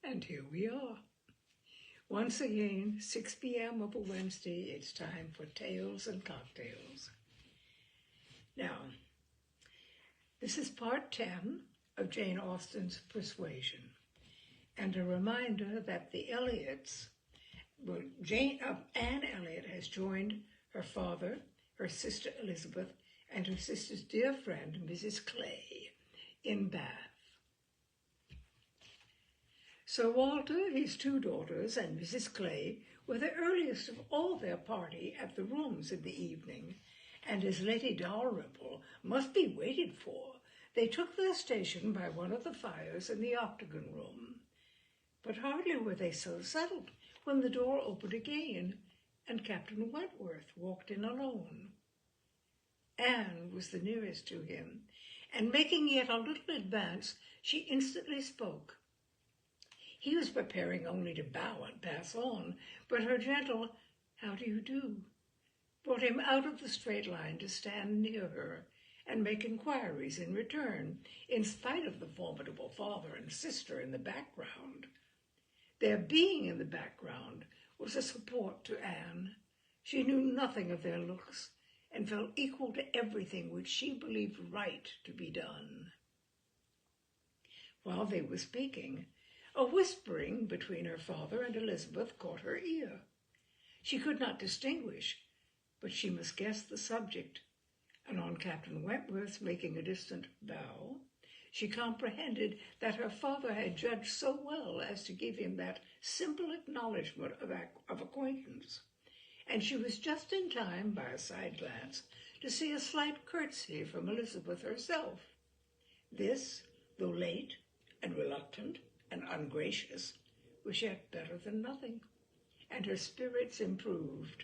And here we are. Once again, 6 p.m. of a Wednesday, it's time for Tales and Cocktails. Now, this is part 10 of Jane Austen's Persuasion, and a reminder that the Elliots, Anne Elliot has joined her father, her sister Elizabeth, and her sister's dear friend, Mrs. Clay, in Bath. Sir Walter, his 2 daughters, and Mrs. Clay were the earliest of all their party at the rooms in the evening, and as Lady Dalrymple must be waited for, they took their station by one of the fires in the octagon room. But hardly were they so settled when the door opened again, and Captain Wentworth walked in alone. Anne was the nearest to him, and making yet a little advance, she instantly spoke. He was preparing only to bow and pass on, but her gentle, "How do you do?" brought him out of the straight line to stand near her and make inquiries in return, in spite of the formidable father and sister in the background. Their being in the background was a support to Anne. She knew nothing of their looks and felt equal to everything which she believed right to be done. While they were speaking, a whispering between her father and Elizabeth caught her ear. She could not distinguish, but she must guess the subject, and on Captain Wentworth's making a distant bow, she comprehended that her father had judged so well as to give him that simple acknowledgment of acquaintance, and she was just in time, by a side glance, to see a slight curtsy from Elizabeth herself. This, though late and reluctant and ungracious, was yet better than nothing, and her spirits improved.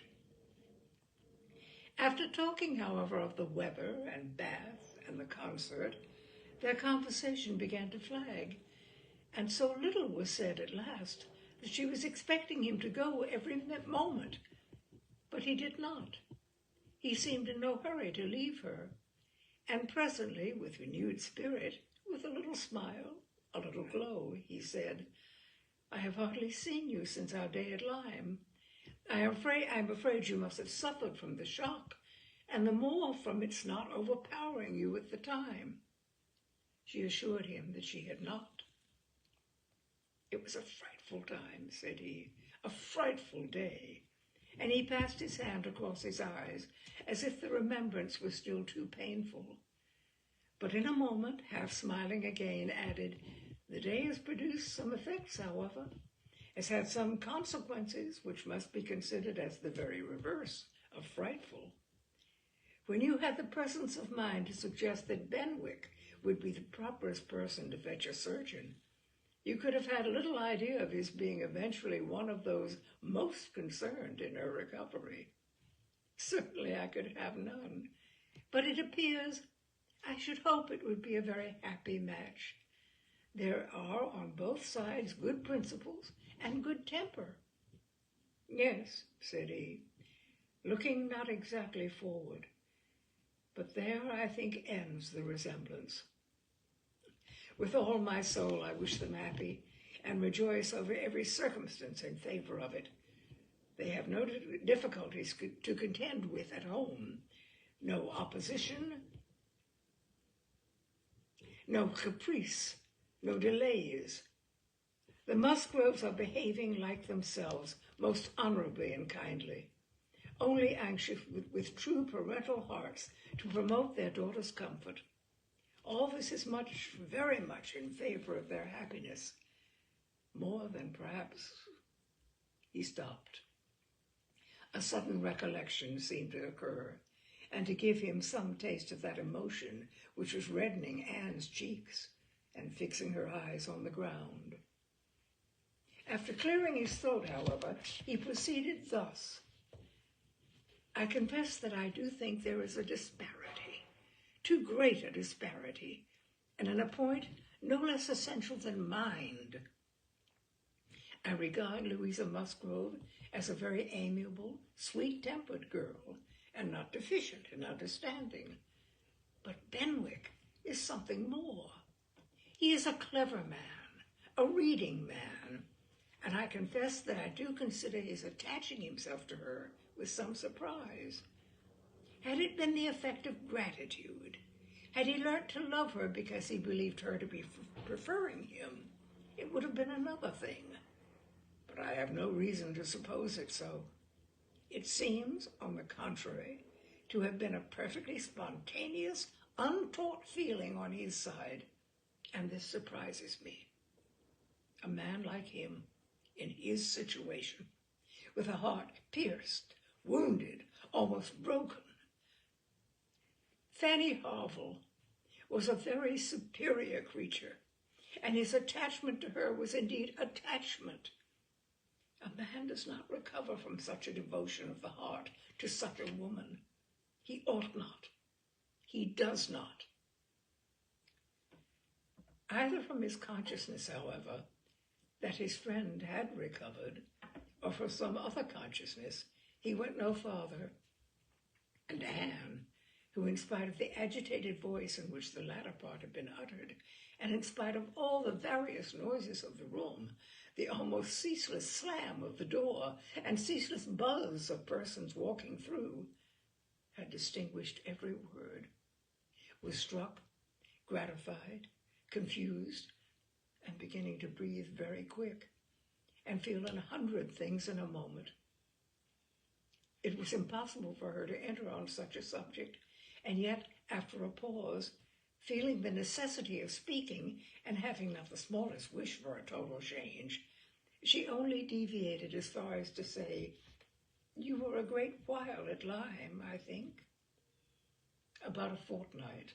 After talking, however, of the weather and Bath and the concert, their conversation began to flag, and so little was said at last that she was expecting him to go every moment. But he did not. He seemed in no hurry to leave her, and presently, with renewed spirit, with a little smile, a little glow, he said, "I have hardly seen you since our day at Lyme. I'm afraid you must have suffered from the shock, and the more from its not overpowering you at the time." She assured him that she had not. "It was a frightful time," said he, "a frightful day," and he passed his hand across his eyes as if the remembrance was still too painful. But in a moment, half smiling again, added, "The day has produced some effects, however, has had some consequences which must be considered as the very reverse of frightful. When you had the presence of mind to suggest that Benwick would be the properest person to fetch a surgeon, you could have had little idea of his being eventually one of those most concerned in her recovery. Certainly I could have none, but it appears, I should hope it would be a very happy match. There are on both sides good principles and good temper." "Yes," said he, looking not exactly forward, "but there, I think, ends the resemblance. With all my soul I wish them happy, and rejoice over every circumstance in favor of it. They have no difficulties to contend with at home, no opposition, no caprice, no delays. The Musgroves are behaving like themselves, most honorably and kindly, only anxious with true parental hearts to promote their daughter's comfort. All this is very much in favor of their happiness, more than perhaps—" He stopped. A sudden recollection seemed to occur, and to give him some taste of that emotion which was reddening Anne's cheeks and fixing her eyes on the ground. After clearing his throat, however, he proceeded thus: "I confess that I do think there is a disparity, too great a disparity, and in a point no less essential than mind. I regard Louisa Musgrove as a very amiable, sweet-tempered girl, and not deficient in understanding. But Benwick is something more. He is a clever man, a reading man, and I confess that I do consider his attaching himself to her with some surprise. Had it been the effect of gratitude? Had he learnt to love her because he believed her to be preferring him? It would have been another thing. But I have no reason to suppose it so. It seems, on the contrary, to have been a perfectly spontaneous, untaught feeling on his side, and this surprises me. A man like him, in his situation, with a heart pierced, wounded, almost broken. Fanny Harville was a very superior creature, and his attachment to her was indeed attachment. A man does not recover from such a devotion of the heart to such a woman. He ought not. He does not. Either from his consciousness, however, that his friend had recovered, or for some other consciousness, he went no farther. And Anne, who in spite of the agitated voice in which the latter part had been uttered, and in spite of all the various noises of the room, the almost ceaseless slam of the door and ceaseless buzz of persons walking through, had distinguished every word, was struck, gratified, confused, and beginning to breathe very quick, and feel 100 things in a moment. It was impossible for her to enter on such a subject, and yet, after a pause, feeling the necessity of speaking and having not the smallest wish for a total change, she only deviated as far as to say, "You were a great while at Lyme, I think." "About a fortnight.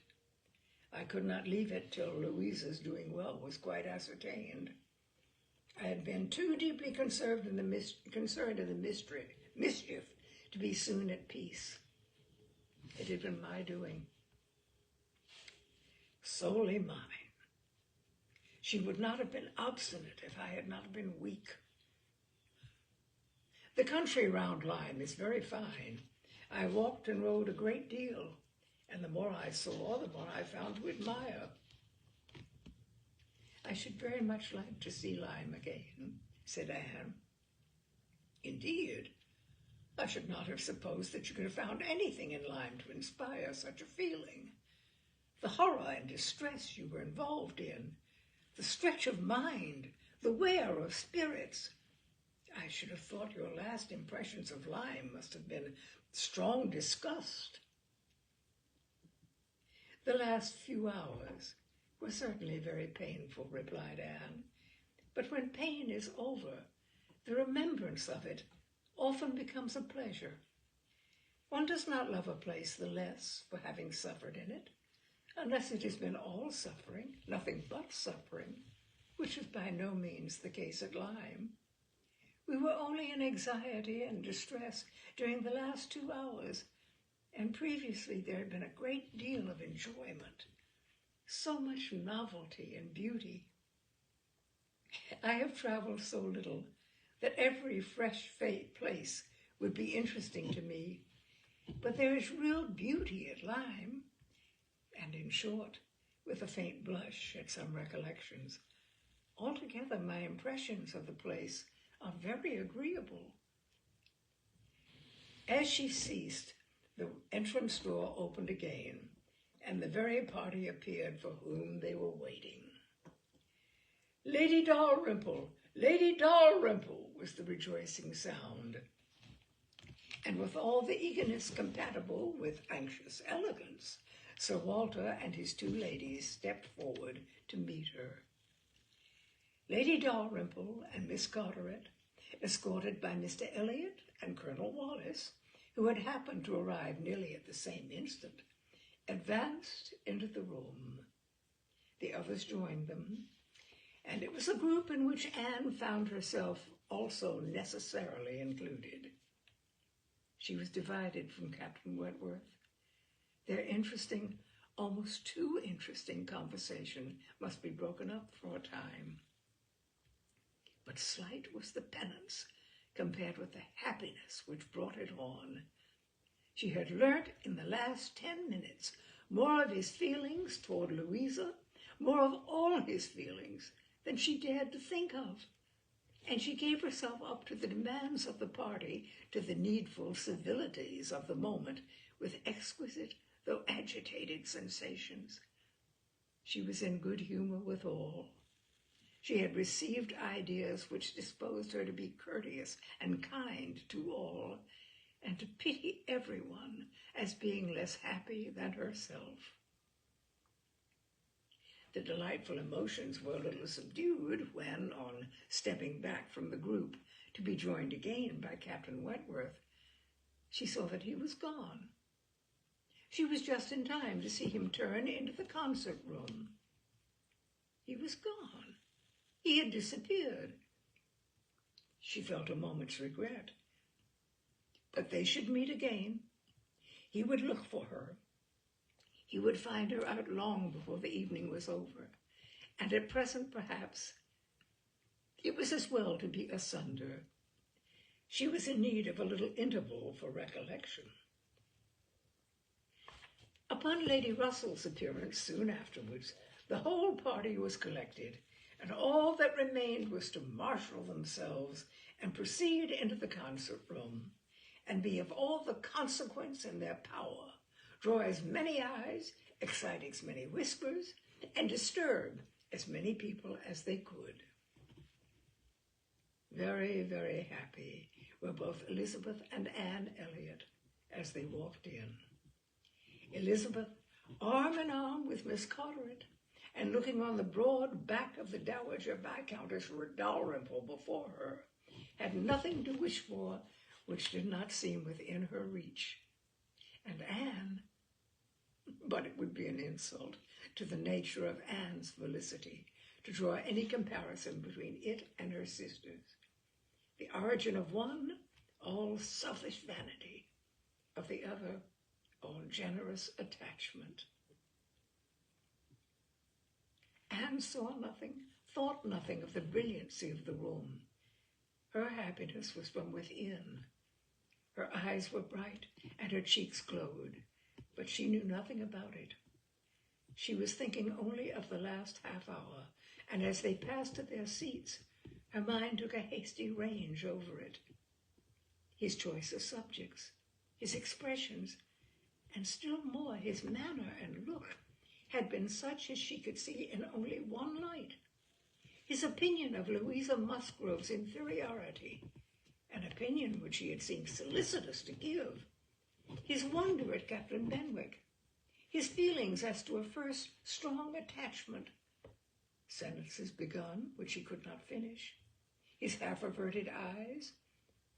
I could not leave it till Louisa's doing well was quite ascertained. I had been too deeply concerned in the mischief to be soon at peace. It had been my doing. Solely mine. She would not have been obstinate if I had not been weak. The country round Lyme is very fine. I walked and rode a great deal, and the more I saw, the more I found to admire. I should very much like to see Lyme again," said Anne. "Indeed, I should not have supposed that you could have found anything in Lyme to inspire such a feeling. The horror and distress you were involved in, the stretch of mind, the wear of spirits. I should have thought your last impressions of Lyme must have been strong disgust." "The last few hours were certainly very painful," replied Anne. "But when pain is over, the remembrance of it often becomes a pleasure. One does not love a place the less for having suffered in it, unless it has been all suffering, nothing but suffering, which was by no means the case at Lyme. We were only in anxiety and distress during the last 2 hours, and previously there had been a great deal of enjoyment, so much novelty and beauty. I have traveled so little that every fresh place would be interesting to me, but there is real beauty at Lyme, and in short, with a faint blush at some recollections, altogether my impressions of the place are very agreeable." As she ceased, the entrance door opened again, and the very party appeared for whom they were waiting. "Lady Dalrymple! Lady Dalrymple!" was the rejoicing sound. And with all the eagerness compatible with anxious elegance, Sir Walter and his 2 ladies stepped forward to meet her. Lady Dalrymple and Miss Carteret, escorted by Mr. Elliot and Colonel Wallace, who had happened to arrive nearly at the same instant, advanced into the room. The others joined them, and it was a group in which Anne found herself also necessarily included. She was divided from Captain Wentworth. Their interesting, almost too interesting conversation must be broken up for a time. But slight was the penance compared with the happiness which brought it on. She had learnt in the last 10 minutes more of his feelings toward Louisa, more of all his feelings than she dared to think of, and she gave herself up to the demands of the party, to the needful civilities of the moment, with exquisite though agitated sensations. She was in good humor with all. She had received ideas which disposed her to be courteous and kind to all, and to pity everyone as being less happy than herself. The delightful emotions were a little subdued when, on stepping back from the group to be joined again by Captain Wentworth, she saw that he was gone. She was just in time to see him turn into the concert room. He was gone. He had disappeared. She felt a moment's regret. But they should meet again. He would look for her. He would find her out long before the evening was over, and at present, perhaps, it was as well to be asunder. She was in need of a little interval for recollection. Upon Lady Russell's appearance soon afterwards, the whole party was collected, and all that remained was to marshal themselves and proceed into the concert room, and be of all the consequence in their power, draw as many eyes, excite as many whispers, and disturb as many people as they could. Very, very happy were both Elizabeth and Anne Elliot as they walked in. Elizabeth, arm in arm with Miss Carteret, and looking on the broad back of the Dowager Viscountess Dalrymple before her, had nothing to wish for which did not seem within her reach. And Anne, but it would be an insult to the nature of Anne's felicity to draw any comparison between it and her sisters. The origin of one, all selfish vanity; of the other, all generous attachment. Anne saw nothing, thought nothing of the brilliancy of the room. Her happiness was from within. Her eyes were bright and her cheeks glowed, but she knew nothing about it. She was thinking only of the last half hour, and as they passed to their seats, her mind took a hasty range over it. His choice of subjects, his expressions, and still more his manner and look, had been such as she could see in only one light. His opinion of Louisa Musgrove's inferiority, an opinion which he had seemed solicitous to give, his wonder at Captain Benwick, his feelings as to a first strong attachment, sentences begun which he could not finish, his half-averted eyes,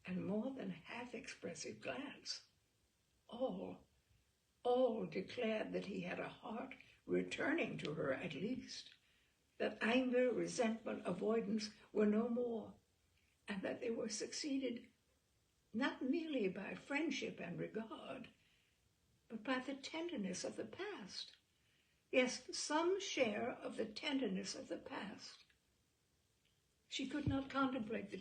and more than half-expressive glance, all declared that he had a heart returning to her at least, that anger, resentment, avoidance were no more, and that they were succeeded not merely by friendship and regard, but by the tenderness of the past. Yes, some share of the tenderness of the past. She could not contemplate the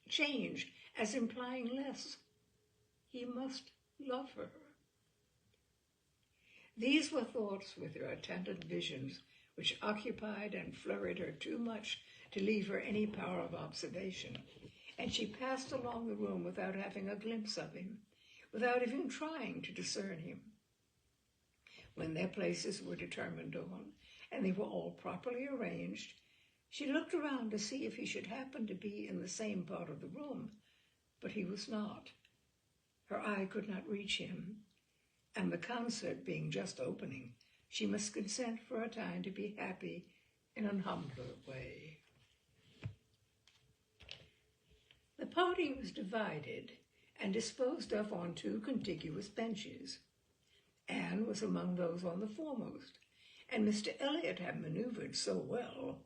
change as implying less. He must love her. These were thoughts with their attendant visions, which occupied and flurried her too much to leave her any power of observation, and she passed along the room without having a glimpse of him, without even trying to discern him. When their places were determined on, and they were all properly arranged, she looked around to see if he should happen to be in the same part of the room, but he was not. Her eye could not reach him, and the concert being just opening, she must consent for a time to be happy in an humbler way. The party was divided and disposed of on two contiguous benches. Anne was among those on the foremost, and Mr. Elliot had maneuvered so well,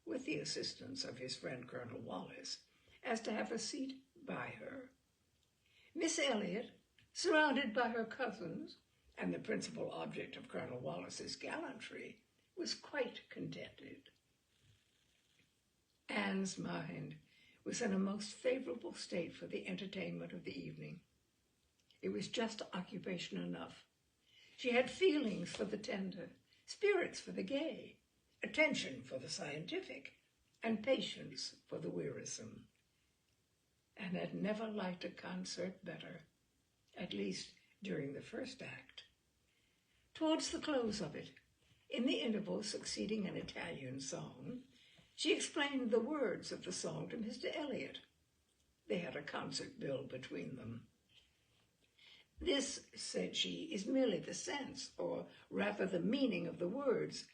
with the assistance of his friend Colonel Wallis, as to have a seat by her. Miss Elliot, surrounded by her cousins, and the principal object of Colonel Wallis's gallantry, was quite contented. Anne's mind was in a most favorable state for the entertainment of the evening. It was just occupation enough. She had feelings for the tender, spirits for the gay, attention for the scientific, and patience for the wearisome, and had never liked a concert better, at least during the first act. Towards the close of it, in the interval succeeding an Italian song, she explained the words of the song to Mr. Elliot. They had a concert bill between them. "This," said she, "is merely the sense, or rather the meaning of the words,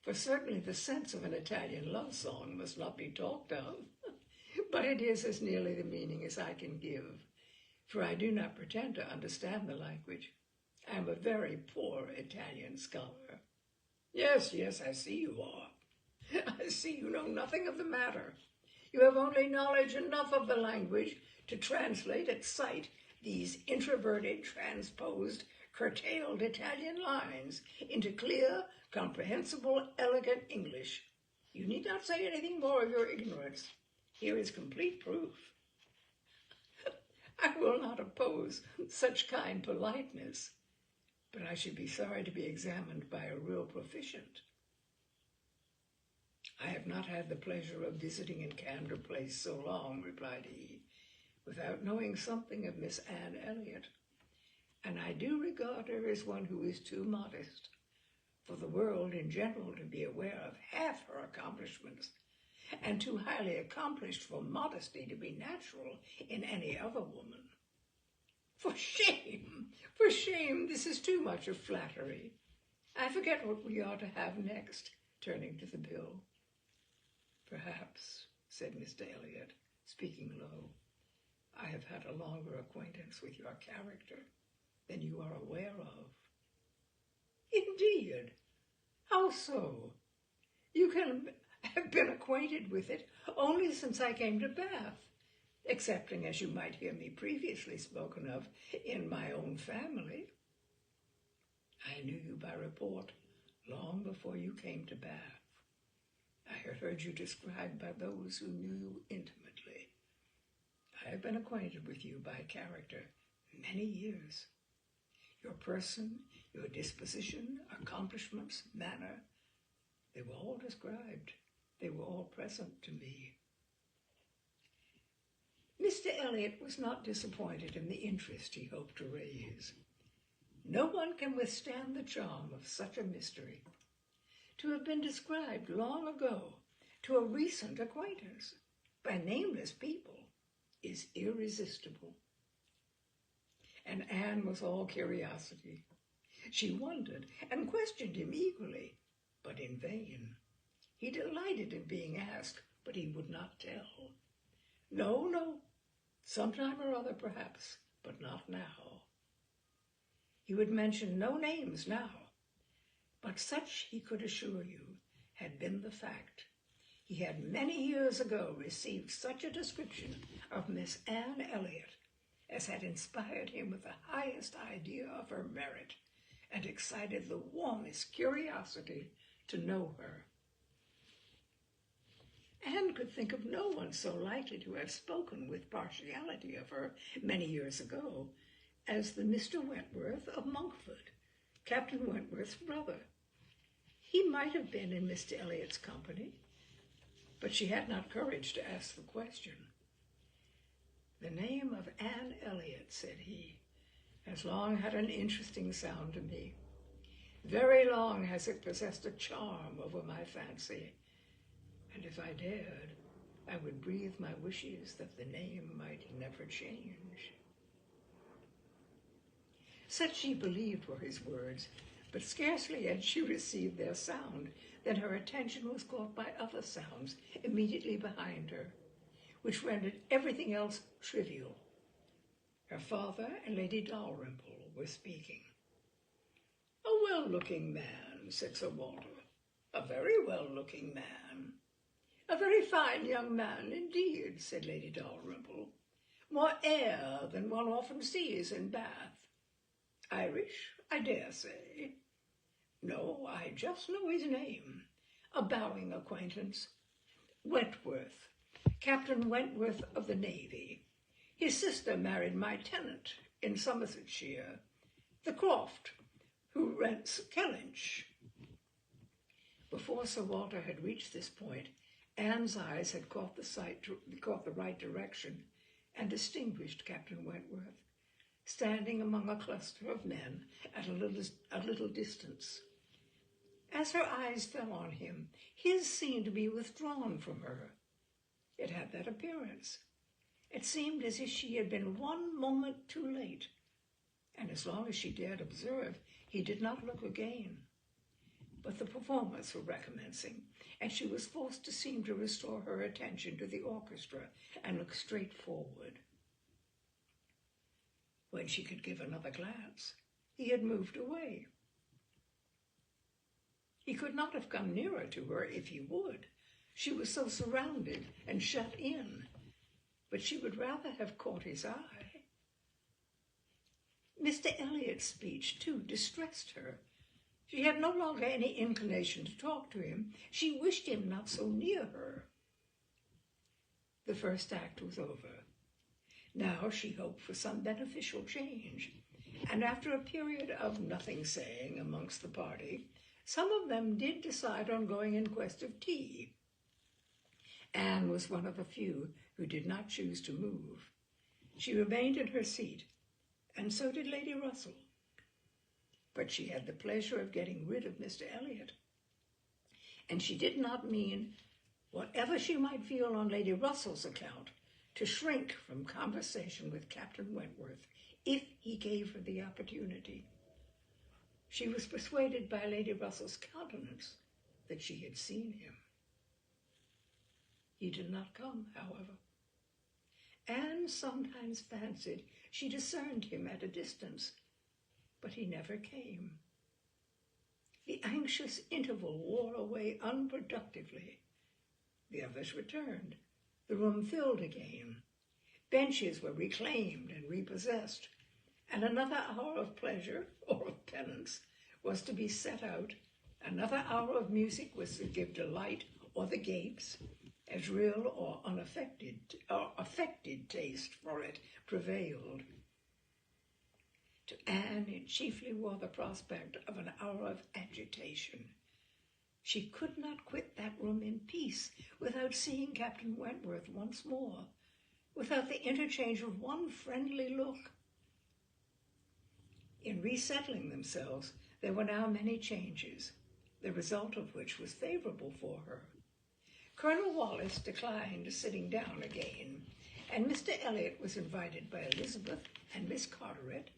for certainly the sense of an Italian love song must not be talked of. But it is as nearly the meaning as I can give, for I do not pretend to understand the language. I am a very poor Italian scholar." Yes, I see you are. I see you know nothing of the matter. You have only knowledge enough of the language to translate at sight these introverted, transposed, curtailed Italian lines into clear, comprehensible, elegant English. You need not say anything more of your ignorance. Here is complete proof. I will not oppose such kind politeness, but I should be sorry to be examined by a real proficient. "I have not had the pleasure of visiting in Candor Place so long," replied he, "without knowing something of Miss Anne Elliot, and I do regard her as one who is too modest for the world in general to be aware of half her accomplishments, and too highly accomplished for modesty to be natural in any other woman. For shame! For shame! This is too much of flattery. I forget what we are to have next," turning to the bill. "Perhaps," said Mr. Elliot, speaking low, "I have had a longer acquaintance with your character than you are aware of." "Indeed? How so? You can have been acquainted with it only since I came to Bath, excepting, as you might hear me previously spoken of, in my own family." "I knew you by report long before you came to Bath. I had heard you described by those who knew you intimately. I have been acquainted with you by character many years. Your person, your disposition, accomplishments, manner, they were all described. They were all present to me." Mr. Elliot was not disappointed in the interest he hoped to raise. No one can withstand the charm of such a mystery. To have been described long ago to a recent acquaintance by nameless people is irresistible. And Anne was all curiosity. She wondered and questioned him eagerly, but in vain. He delighted in being asked, but he would not tell. No, sometime or other perhaps, but not now. He would mention no names now, but such, he could assure you, had been the fact. He had many years ago received such a description of Miss Anne Elliot as had inspired him with the highest idea of her merit and excited the warmest curiosity to know her. Anne could think of no one so likely to have spoken with partiality of her many years ago as the Mr. Wentworth of Monkford, Captain Wentworth's brother. He might have been in Mr. Elliot's company, but she had not courage to ask the question. "The name of Anne Elliot," said he, "has long had an interesting sound to me. Very long has it possessed a charm over my fancy, and if I dared, I would breathe my wishes that the name might never change." Such she believed were his words, but scarcely had she received their sound than her attention was caught by other sounds immediately behind her, which rendered everything else trivial. Her father and Lady Dalrymple were speaking. "A well-looking man," said Sir Walter. "A very well-looking man." "A very fine young man indeed," said Lady Dalrymple. "More air than one often sees in Bath. Irish, I dare say." "No, I just know his name. A bowing acquaintance. Wentworth, Captain Wentworth of the Navy. His sister married my tenant in Somersetshire, the Croft, who rents Kellynch." Before Sir Walter had reached this point, Anne's eyes had caught the right direction and distinguished Captain Wentworth, standing among a cluster of men at a little distance. As her eyes fell on him, his seemed to be withdrawn from her. It had that appearance. It seemed as if she had been one moment too late, and as long as she dared observe, he did not look again. But the performers were recommencing, and she was forced to seem to restore her attention to the orchestra and look straight forward. When she could give another glance, he had moved away. He could not have come nearer to her if he would. She was so surrounded and shut in, but she would rather have caught his eye. Mr. Elliot's speech, too, distressed her. She had no longer any inclination to talk to him. She wished him not so near her. The first act was over. Now she hoped for some beneficial change, and after a period of nothing saying amongst the party, some of them did decide on going in quest of tea. Anne was one of the few who did not choose to move. She remained in her seat, and so did Lady Russell. But she had the pleasure of getting rid of Mr. Elliot, and she did not mean, whatever she might feel on Lady Russell's account, to shrink from conversation with Captain Wentworth if he gave her the opportunity. She was persuaded by Lady Russell's countenance that she had seen him. He did not come, however. Anne sometimes fancied she discerned him at a distance, but he never came. The anxious interval wore away unproductively. The others returned. The room filled again. Benches were reclaimed and repossessed, and another hour of pleasure, or of penance, was to be set out. Another hour of music was to give delight or the gapes, as real or unaffected or affected taste for it prevailed. To Anne, it chiefly wore the prospect of an hour of agitation. She could not quit that room in peace without seeing Captain Wentworth once more, without the interchange of one friendly look. In resettling themselves, there were now many changes, the result of which was favorable for her. Colonel Wallis declined sitting down again, and Mr. Elliot was invited by Elizabeth and Miss Carteret,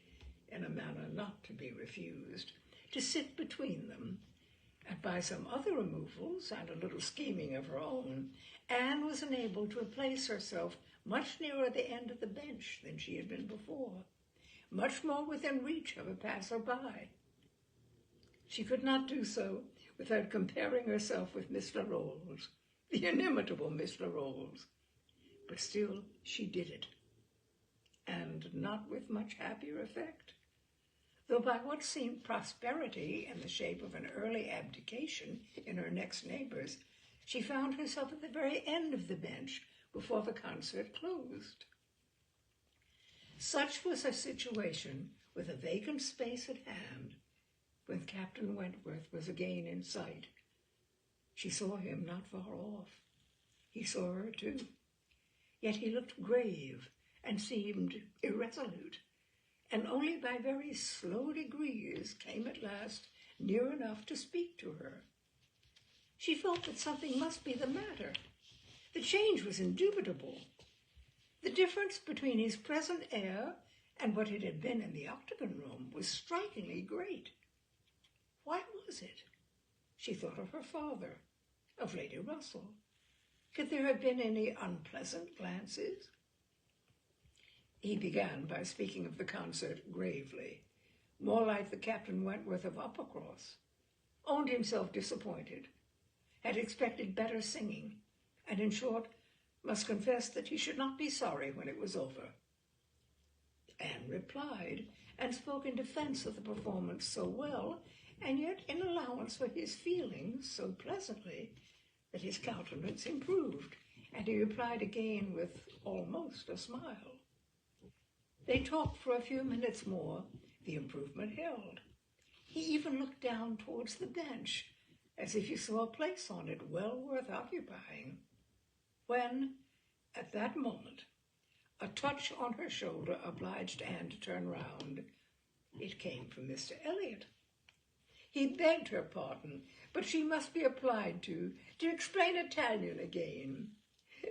in a manner not to be refused, to sit between them, and by some other removals and a little scheming of her own, Anne was enabled to place herself much nearer the end of the bench than she had been before, much more within reach of a passer-by. She could not do so without comparing herself with Miss Larolles, the inimitable Miss Larolles, but still she did it, and not with much happier effect. Though by what seemed prosperity in the shape of an early abdication in her next neighbors, she found herself at the very end of the bench before the concert closed. Such was her situation, with a vacant space at hand, when Captain Wentworth was again in sight. She saw him not far off. He saw her too. Yet he looked grave and seemed irresolute, and only by very slow degrees came at last near enough to speak to her. She felt that something must be the matter. The change was indubitable. The difference between his present air and what it had been in the octagon room was strikingly great. Why was it? She thought of her father, of Lady Russell. Could there have been any unpleasant glances? He began by speaking of the concert gravely, more like the Captain Wentworth of Uppercross, owned himself disappointed, had expected better singing, and in short, must confess that he should not be sorry when it was over. Anne replied, and spoke in defense of the performance so well, and yet in allowance for his feelings so pleasantly, that his countenance improved, and he replied again with almost a smile. They talked for a few minutes more. The improvement held. He even looked down towards the bench, as if you saw a place on it well worth occupying, when, at that moment, a touch on her shoulder obliged Anne to turn round. It came from Mr. Elliot. He begged her pardon, but she must be applied to explain Italian again.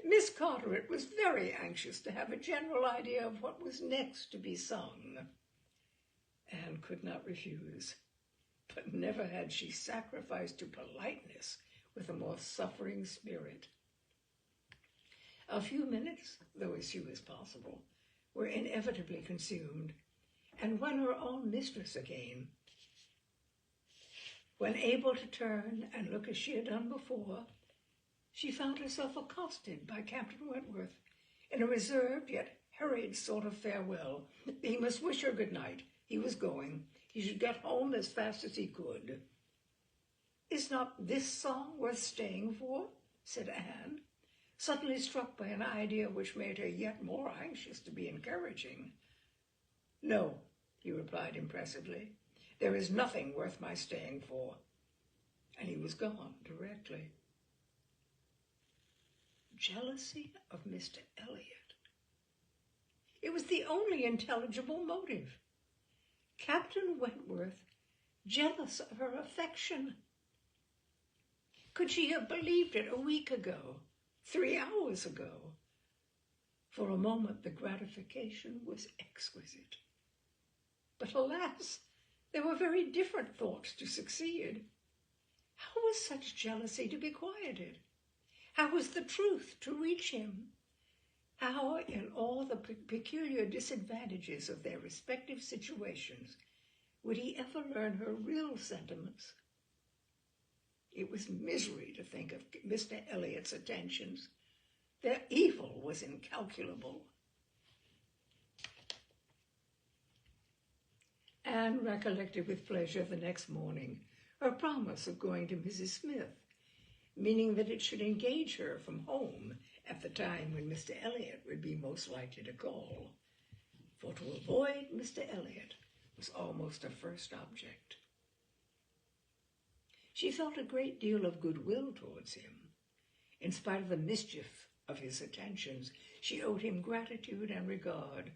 Miss Carteret was very anxious to have a general idea of what was next to be sung. Anne could not refuse, but never had she sacrificed to politeness with a more suffering spirit. A few minutes, though as few as possible, were inevitably consumed, and when her own mistress again, when able to turn and look as she had done before, she found herself accosted by Captain Wentworth in a reserved yet hurried sort of farewell. He must wish her good night. He was going. He should get home as fast as he could. "Is not this song worth staying for?" said Anne, suddenly struck by an idea which made her yet more anxious to be encouraging. "No," he replied impressively. "There is nothing worth my staying for." And he was gone directly. Jealousy of Mr. Elliot. It was the only intelligible motive. Captain Wentworth jealous of her affection. Could she have believed it a week ago, 3 hours ago? For a moment the gratification was exquisite. But alas, there were very different thoughts to succeed. How was such jealousy to be quieted? How was the truth to reach him? How, in all the peculiar disadvantages of their respective situations, would he ever learn her real sentiments? It was misery to think of Mr. Elliot's attentions. Their evil was incalculable. Anne recollected with pleasure the next morning her promise of going to Mrs. Smith, meaning that it should engage her from home at the time when Mr. Elliot would be most likely to call. For to avoid Mr. Elliot was almost a first object. She felt a great deal of goodwill towards him. In spite of the mischief of his attentions, she owed him gratitude and regard,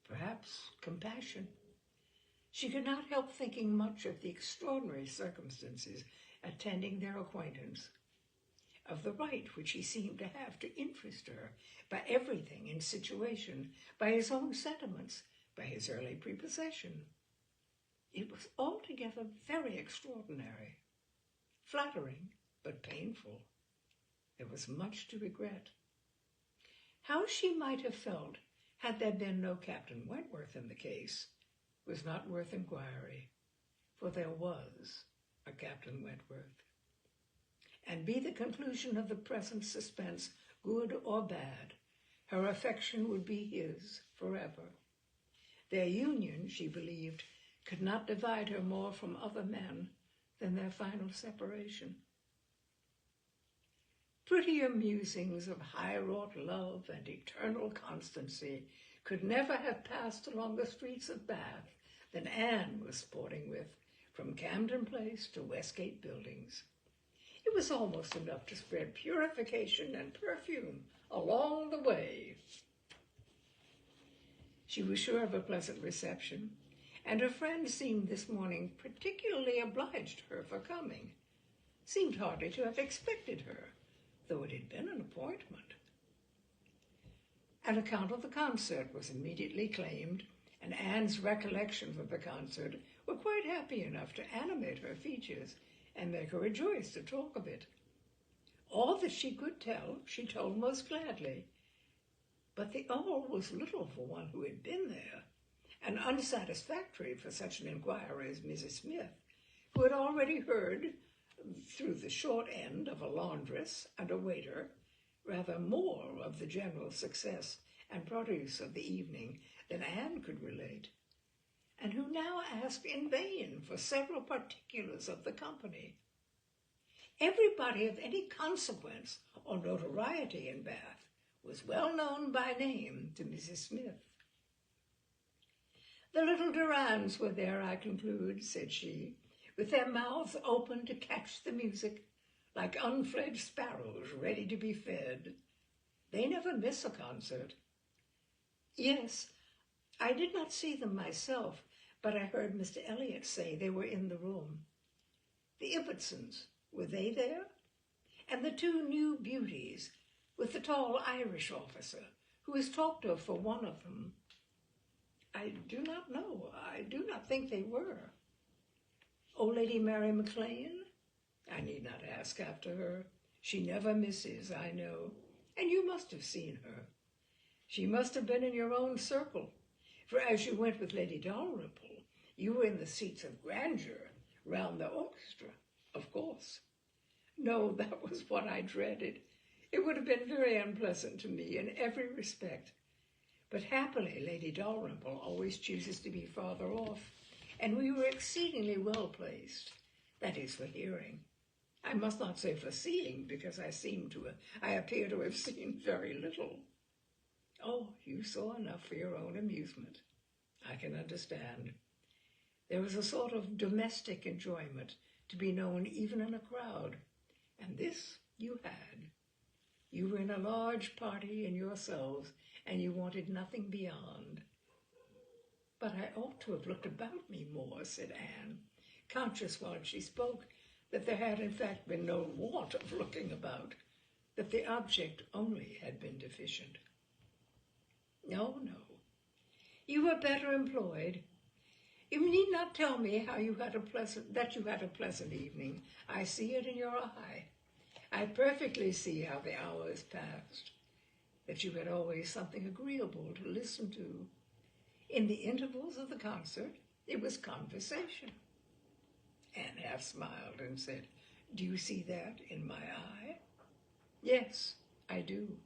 perhaps compassion. She could not help thinking much of the extraordinary circumstances attending their acquaintance, of the right which he seemed to have to interest her by everything in situation, by his own sentiments, by his early prepossession. It was altogether very extraordinary, flattering, but painful. There was much to regret. How she might have felt had there been no Captain Wentworth in the case was not worth inquiry, for there was a Captain Wentworth. And be the conclusion of the present suspense good or bad, her affection would be his forever. Their union, she believed, could not divide her more from other men than their final separation. Prettier musings of high-wrought love and eternal constancy could never have passed along the streets of Bath than Anne was sporting with from Camden Place to Westgate Buildings. It was almost enough to spread purification and perfume along the way. She was sure of a pleasant reception, and her friend seemed this morning particularly obliged to her for coming. Seemed hardly to have expected her, though it had been an appointment. An account of the concert was immediately claimed, and Anne's recollections of the concert were quite happy enough to animate her features and make her rejoice to talk of it. All that she could tell, she told most gladly, but the all was little for one who had been there, and unsatisfactory for such an inquirer as Mrs. Smith, who had already heard, through the short end of a laundress and a waiter, rather more of the general success and produce of the evening than Anne could relate, and who now asked in vain for several particulars of the company. Everybody of any consequence or notoriety in Bath was well known by name to Mrs. Smith. "The little Durans were there, I conclude," said she, with their mouths open to catch the music, like unfledged sparrows ready to be fed. They never miss a concert. Yes, I did not see them myself, but I heard Mr. Elliot say they were in the room. The Ibbotsons, were they there? And the two new beauties, with the tall Irish officer, who is talked of for one of them. I do not know. I do not think they were. Old Lady Mary MacLean? I need not ask after her. She never misses, I know, and you must have seen her. She must have been in your own circle, for as you went with Lady Dalrymple, you were in the seats of grandeur round the orchestra, of course. No, that was what I dreaded. It would have been very unpleasant to me in every respect. But happily, Lady Dalrymple always chooses to be farther off, and we were exceedingly well placed. That is, for hearing. I must not say for seeing, because I appear to have seen very little. Oh, you saw enough for your own amusement. I can understand. There was a sort of domestic enjoyment to be known even in a crowd, and this you had. You were in a large party in yourselves, and you wanted nothing beyond. But I ought to have looked about me more, said Anne, conscious while she spoke that there had in fact been no want of looking about, that the object only had been deficient. No, no. You were better employed. You need not tell me that you had a pleasant evening. I see it in your eye. I perfectly see how the hours passed, that you had always something agreeable to listen to. In the intervals of the concert, it was conversation. Anne half smiled and said, "Do you see that in my eye?" "Yes, I do.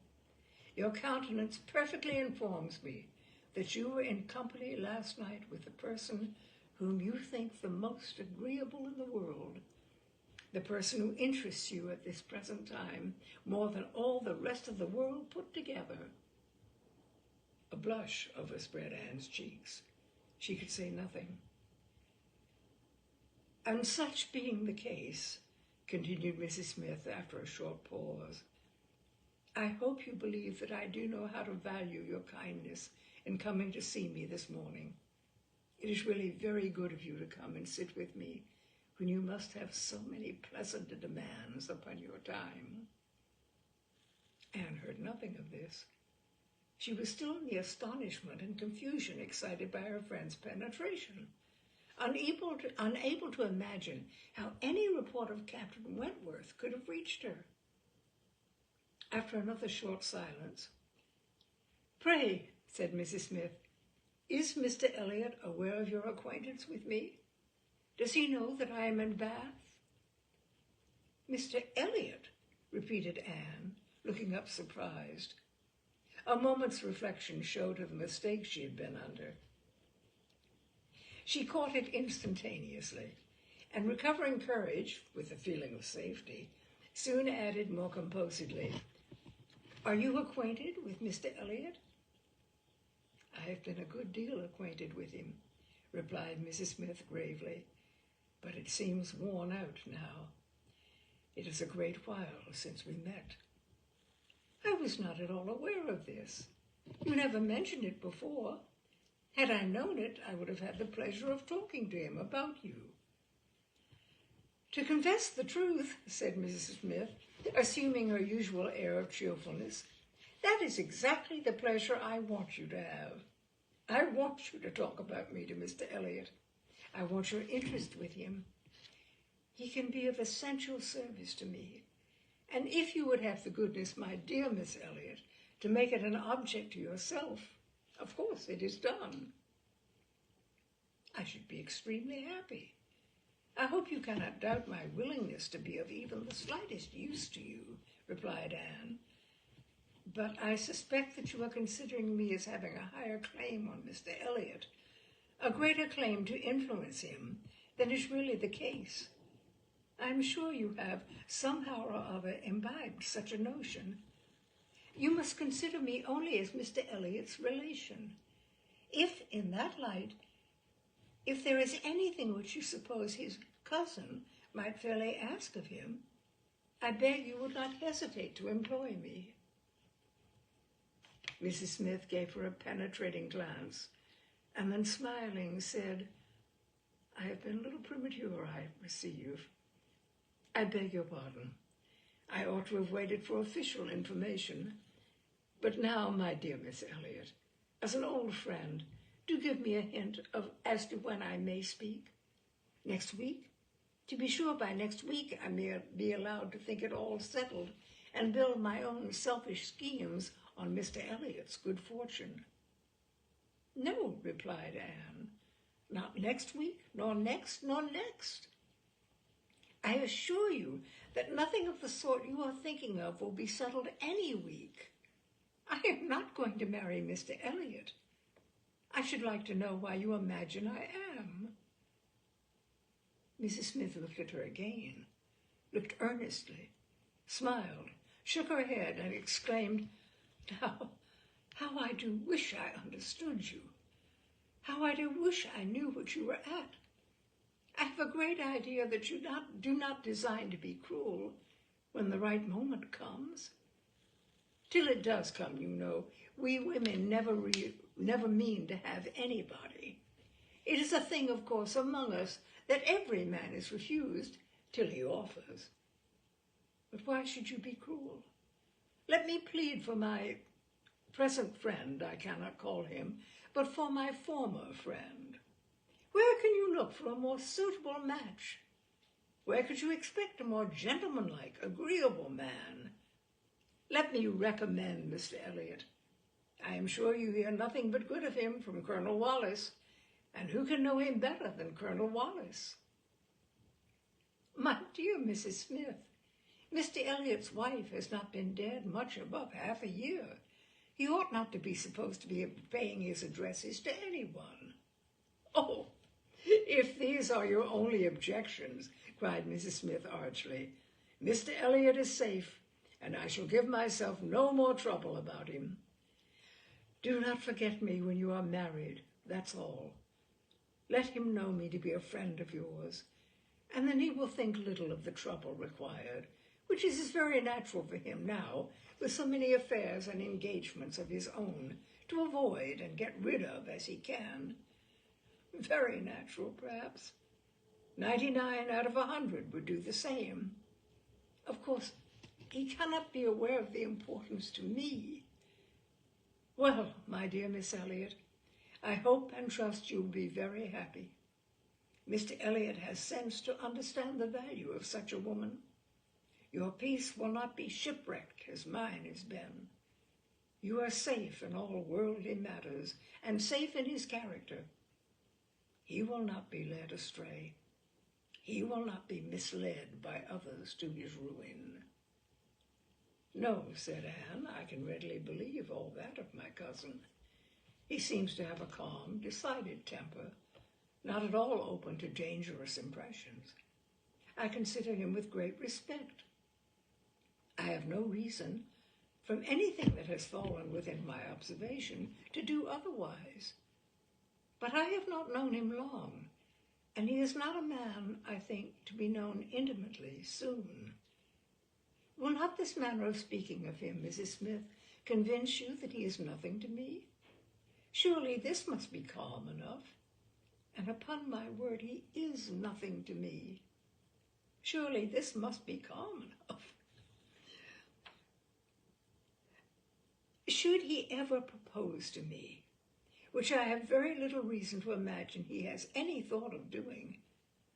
Your countenance perfectly informs me that you were in company last night with the person whom you think the most agreeable in the world, the person who interests you at this present time more than all the rest of the world put together." A blush overspread Anne's cheeks. She could say nothing. "And such being the case," continued Mrs. Smith after a short pause, "I hope you believe that I do know how to value your kindness in coming to see me this morning. It is really very good of you to come and sit with me when you must have so many pleasant demands upon your time." Anne heard nothing of this. She was still in the astonishment and confusion excited by her friend's penetration, unable to imagine how any report of Captain Wentworth could have reached her. After another short silence, "Pray," said Mrs. Smith, "is Mr. Elliot aware of your acquaintance with me? Does he know that I am in Bath?" "Mr. Elliot," repeated Anne, looking up surprised. A moment's reflection showed her the mistake she had been under. She caught it instantaneously, and recovering courage with a feeling of safety, soon added more composedly, "Are you acquainted with Mr. Elliot?" "I have been a good deal acquainted with him," replied Mrs. Smith gravely, "but it seems worn out now. It is a great while since we met." "I was not at all aware of this. You never mentioned it before. Had I known it, I would have had the pleasure of talking to him about you." "To confess the truth," said Mrs. Smith, assuming her usual air of cheerfulness, "that is exactly the pleasure I want you to have. I want you to talk about me to Mr. Elliot. I want your interest with him. He can be of essential service to me. And if you would have the goodness, my dear Miss Elliot, to make it an object to yourself, of course it is done. I should be extremely happy. I hope you cannot doubt my willingness to be of even the slightest use to you," replied Anne. "But I suspect that you are considering me as having a higher claim on Mr. Elliot, a greater claim to influence him than is really the case. I am sure you have somehow or other imbibed such a notion. You must consider me only as Mr. Elliot's relation. If, in that light, if there is anything which you suppose his cousin might fairly ask of him, I beg you would not hesitate to employ me. Mrs. Smith gave her a penetrating glance, and then smiling said, I have been a little premature, I perceive. I beg your pardon. I ought to have waited for official information. But now, my dear Miss Elliot, as an old friend, do give me a hint as to when I may speak. Next week? To be sure, by next week I may be allowed to think it all settled and build my own selfish schemes on Mr. Elliot's good fortune. No, replied Anne, not next week, nor next, nor next. I assure you that nothing of the sort you are thinking of will be settled any week. I am not going to marry Mr. Elliot. I should like to know why you imagine I am. Mrs. Smith looked at her again, looked earnestly, smiled, shook her head, and exclaimed, Now, how I do wish I understood you. How I do wish I knew what you were at. I have a great idea that you do not design to be cruel when the right moment comes. Till it does come, you know, we women never mean to have anybody. It is a thing, of course, among us that every man is refused till he offers. But why should you be cruel? Let me plead for my present friend, I cannot call him, but for my former friend. Where can you look for a more suitable match? Where could you expect a more gentlemanlike, agreeable man? Let me recommend Mr. Elliot. I am sure you hear nothing but good of him from Colonel Wallace, and who can know him better than Colonel Wallace? My dear Mrs. Smith, Mr. Elliot's wife has not been dead much above half a year. He ought not to be supposed to be paying his addresses to anyone. Oh, if these are your only objections, cried Mrs. Smith archly, Mr. Elliot is safe, and I shall give myself no more trouble about him. Do not forget me when you are married, that's all. Let him know me to be a friend of yours, and then he will think little of the trouble required, which is very natural for him now, with so many affairs and engagements of his own to avoid and get rid of as he can. Very natural, perhaps. 99 out of 100 would do the same. Of course, he cannot be aware of the importance to me. Well, my dear Miss Elliot, I hope and trust you'll be very happy. Mr. Elliot has sense to understand the value of such a woman. Your peace will not be shipwrecked as mine has been. You are safe in all worldly matters and safe in his character. He will not be led astray. He will not be misled by others to his ruin. No, said Anne, I can readily believe all that of my cousin. He seems to have a calm, decided temper, not at all open to dangerous impressions. I consider him with great respect. I have no reason, from anything that has fallen within my observation, to do otherwise. But I have not known him long, and he is not a man, I think, to be known intimately soon. Will not this manner of speaking of him, Mrs. Smith, convince you that he is nothing to me? Surely this must be calm enough. And upon my word, he is nothing to me. Surely this must be calm enough. Should he ever propose to me, which I have very little reason to imagine he has any thought of doing,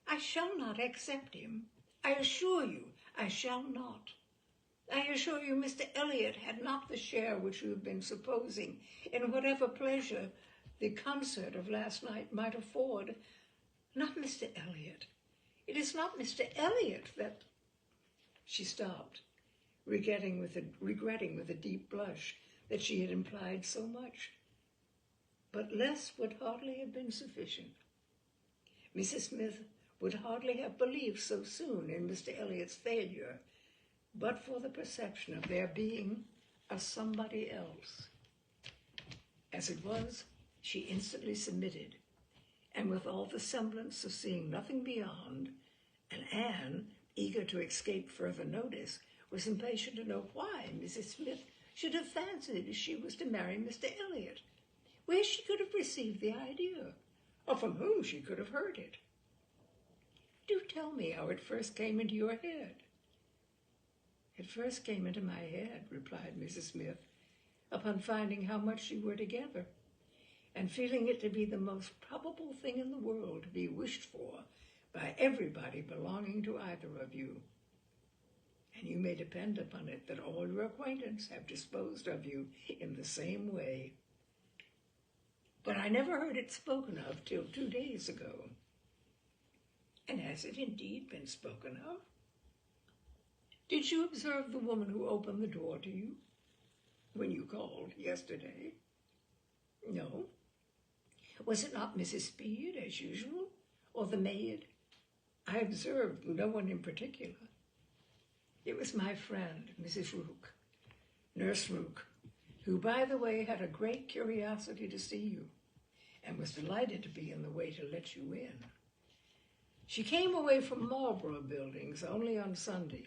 I shall not accept him. I assure you, I shall not. I assure you Mr. Elliot had not the share which you have been supposing in whatever pleasure the concert of last night might afford. Not Mr. Elliot. It is not Mr. Elliot that... She stopped, regretting with a deep blush that she had implied so much. But less would hardly have been sufficient. Mrs. Smith would hardly have believed so soon in Mr. Elliot's failure, but for the perception of there being a somebody else. As it was, she instantly submitted, and with all the semblance of seeing nothing beyond, And Anne, eager to escape further notice, was impatient to know why Mrs. Smith should have fancied she was to marry Mr. Elliot, where she could have received the idea, or from whom she could have heard it. Do tell me how it first came into your head. It first came into my head, replied Mrs. Smith, upon finding how much you were together, and feeling it to be the most probable thing in the world to be wished for by everybody belonging to either of you. And you may depend upon it that all your acquaintance have disposed of you in the same way. But I never heard it spoken of till 2 days ago. And has it indeed been spoken of? Did you observe the woman who opened the door to you when you called yesterday? No. Was it not Mrs. Speed, as usual, or the maid? I observed no one in particular. It was my friend, Mrs. Rook, Nurse Rook, who, by the way, had a great curiosity to see you, and was delighted to be in the way to let you in. She came away from Marlborough Buildings only on Sunday,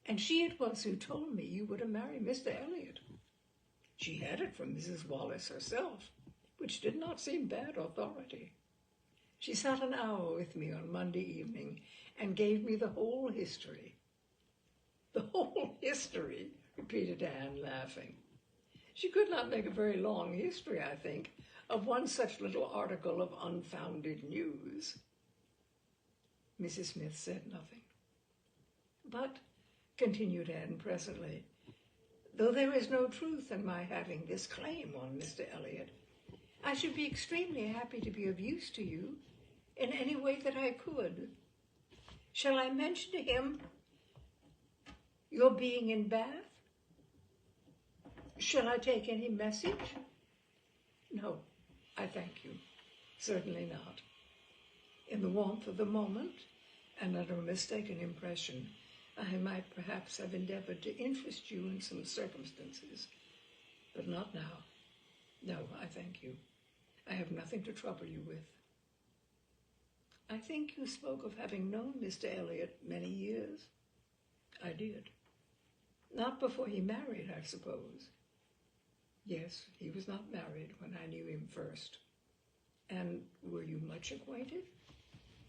and she it was who told me you were to marry Mr. Elliot. She had it from Mrs. Wallace herself, which did not seem bad authority. She sat an hour with me on Monday evening and gave me the whole history. The whole history, repeated Anne, laughing. She could not make a very long history, I think, of one such little article of unfounded news. Mrs. Smith said nothing. But, continued Anne presently, though there is no truth in my having this claim on Mr. Elliot, I should be extremely happy to be of use to you in any way that I could. Shall I mention to him your being in Bath? Shall I take any message? No, I thank you. Certainly not. In the warmth of the moment, and under a mistaken impression, I might perhaps have endeavored to interest you in some circumstances, but not now. No, I thank you. I have nothing to trouble you with. I think you spoke of having known Mr. Elliot many years. I did. Not before he married, I suppose. Yes, he was not married when I knew him first. And were you much acquainted?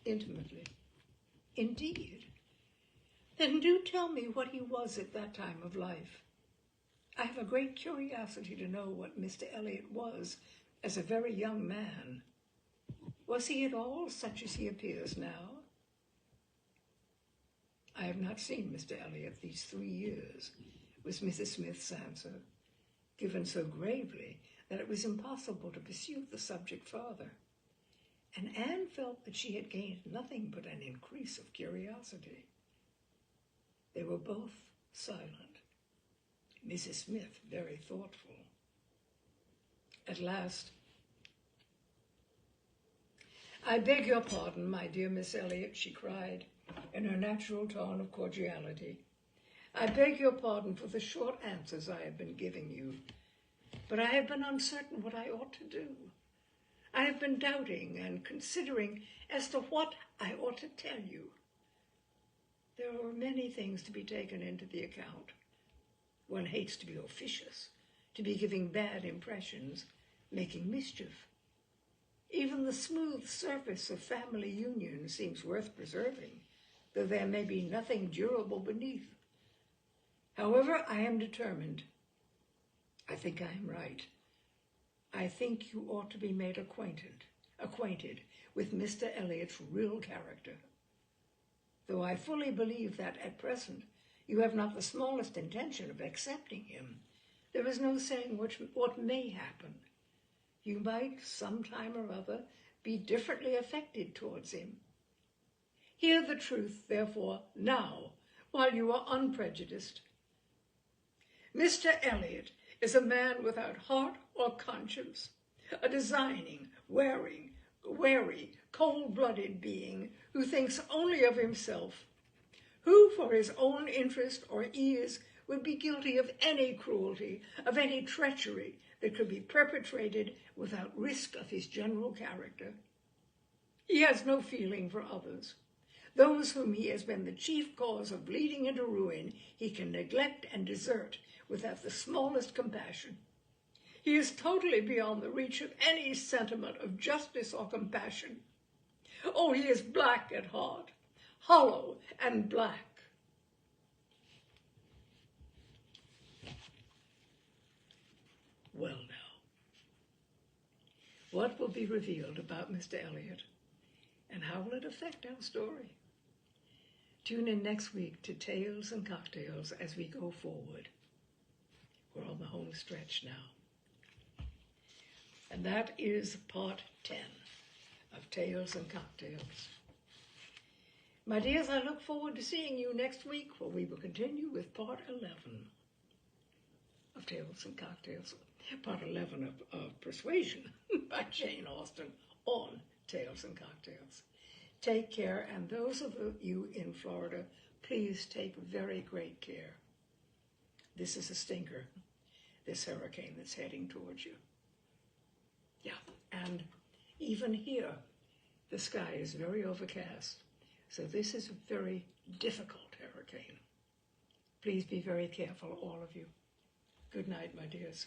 Intimately. Indeed. Then do tell me what he was at that time of life. I have a great curiosity to know what Mr. Elliot was as a very young man. Was he at all such as he appears now? I have not seen Mr. Elliot these 3 years, was Mrs. Smith's answer, given so gravely that it was impossible to pursue the subject farther. And Anne felt that she had gained nothing but an increase of curiosity. They were both silent, Mrs. Smith very thoughtful. At last, I beg your pardon, my dear Miss Elliot, she cried, in her natural tone of cordiality. I beg your pardon for the short answers I have been giving you, but I have been uncertain what I ought to do. I have been doubting and considering as to what I ought to tell you. There are many things to be taken into the account. One hates to be officious, to be giving bad impressions, making mischief. Even the smooth surface of family union seems worth preserving, though there may be nothing durable beneath. However, I am determined. I think I am right. I think you ought to be made acquainted with Mr. Elliot's real character. Though I fully believe that at present you have not the smallest intention of accepting him, there is no saying what may happen. You might, some time or other, be differently affected towards him. Hear the truth, therefore, now, while you are unprejudiced. Mr. Elliot is a man without heart or conscience, a designing, wary, cold-blooded being who thinks only of himself, who for his own interest or ease would be guilty of any cruelty, of any treachery that could be perpetrated without risk of his general character. He has no feeling for others. Those whom he has been the chief cause of leading into ruin, he can neglect and desert without the smallest compassion. He is totally beyond the reach of any sentiment of justice or compassion. Oh, he is black at heart, hollow and black. Well now, what will be revealed about Mr. Elliot, and how will it affect our story? Tune in next week to Tales and Cocktails as we go forward. We're on the home stretch now. And that is part 10 of Tales and Cocktails. My dears, I look forward to seeing you next week, where we will continue with part 11 of Tales and Cocktails. Part 11 of Persuasion by Jane Austen on Tales and Cocktails. Take care, and those of you in Florida, please take very great care. This is a stinker, this hurricane that's heading towards you. Yeah, and even here, the sky is very overcast, so this is a very difficult hurricane. Please be very careful, all of you. Good night, my dears.